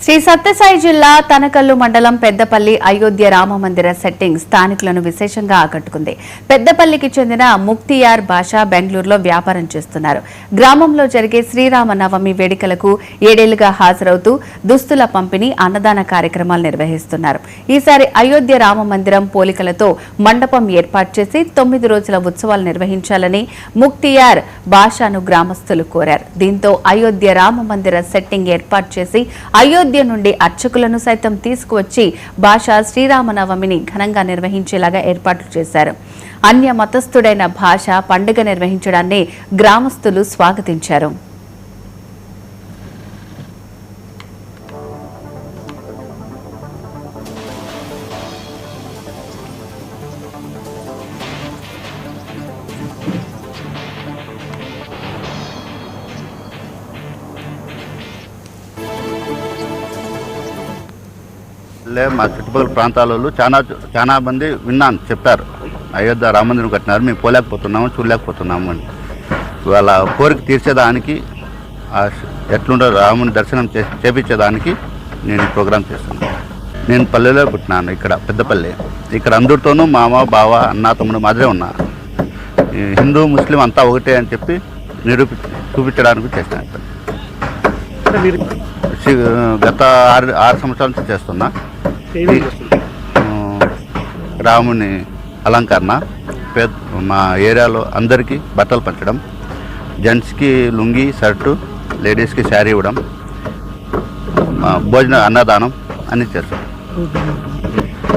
శ్రీ సత్యసాయి జిల్లా తనకల్లు మండలం పెద్దపల్లి అయోధ్య రామ మందిర సెట్టింగ్ స్థానికులను విశేషంగా ఆకట్టుకుంది. పెద్దపల్లికి చెందిన ముక్తియార్ బాషా బెంగళూరులో వ్యాపారం చేస్తున్నారు. గ్రామంలో జరిగే శ్రీరామ నవమి వేడుకలకు ఏడేళ్లుగా హాజరవుతూ దుస్తుల పంపిణీ, అన్నదాన కార్యక్రమాలు నిర్వహిస్తున్నారు. ఈసారి అయోధ్య రామ మందిరం పోలికలతో మండపం ఏర్పాటు చేసి 9 రోజుల ఉత్సవాలు నిర్వహించాలని ముక్తియార్ బాషాను గ్రామస్తులు కోరారు. దీంతో అయోధ్య రామ మందిర సెట్టింగ్ ఏర్పాటు చేసి అయోధ్య నుండి అర్చకులను సైతం తీసుకువచ్చి భాషా శ్రీరామనవమిని ఘనంగా నిర్వహించేలాగా ఏర్పాట్లు చేశారు. అన్య మతస్థుడైన భాష పండుగ నిర్వహించడాన్ని గ్రామస్తులు స్వాగతించారు. మా చుట్టుపక్కల ప్రాంతాలలో చాలా మంది విన్నాను, చెప్పారు అయోధ్య రామమందిరం కట్టినారు, మేము పోలేకపోతున్నాము, చూడలేకపోతున్నాము అని. వాళ్ళ కోరిక తీర్చేదానికి, ఎట్లుండో రాముని దర్శనం చేపించేదానికి నేను ప్రోగ్రాం చేస్తున్నాను. నేను పల్లెలో పుట్టినాను, ఇక్కడ పెద్దపల్లి. ఇక్కడ అందరితోనూ మామ, బావ, అన్న, తమ్ముడు మాదిరే ఉన్నా. హిందూ ముస్లిం అంతా ఒకటే అని చెప్పి చూపించడానికి చేస్తాను. గత 6 సంవత్సరాల నుంచి చేస్తున్నా. రాముని అలంకరణ, మా ఏరియాలో అందరికీ బట్టలు పంచడం, జెంట్స్కి లుంగి, షర్టు, లేడీస్కి శారీ ఇవ్వడం, భోజన అన్నదానం అన్నీ చేస్తాం.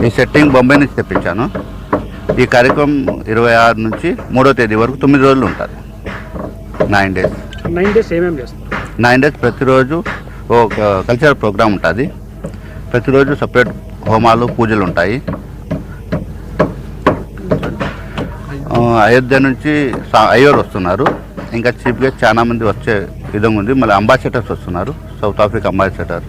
ఈ సెట్టింగ్ బొంబాయి నుంచి తెప్పించాను. ఈ కార్యక్రమం 26 నుంచి 3వ తేదీ వరకు 9 రోజులు ఉంటుంది. 9 days. 9 days ప్రతిరోజు ఒక కల్చరల్ ప్రోగ్రామ్ ఉంటుంది. ప్రతిరోజు సపరేట్ హోమాలు, పూజలు ఉంటాయి. అయోధ్య నుంచి అయ్యోరు వస్తున్నారు. ఇంకా చీఫ్ గెస్ట్ చాలా మంది వచ్చే విధంగా ఉంది. మళ్ళీ అంబాసిడర్స్ వస్తున్నారు, సౌత్ ఆఫ్రికా అంబాసిడర్.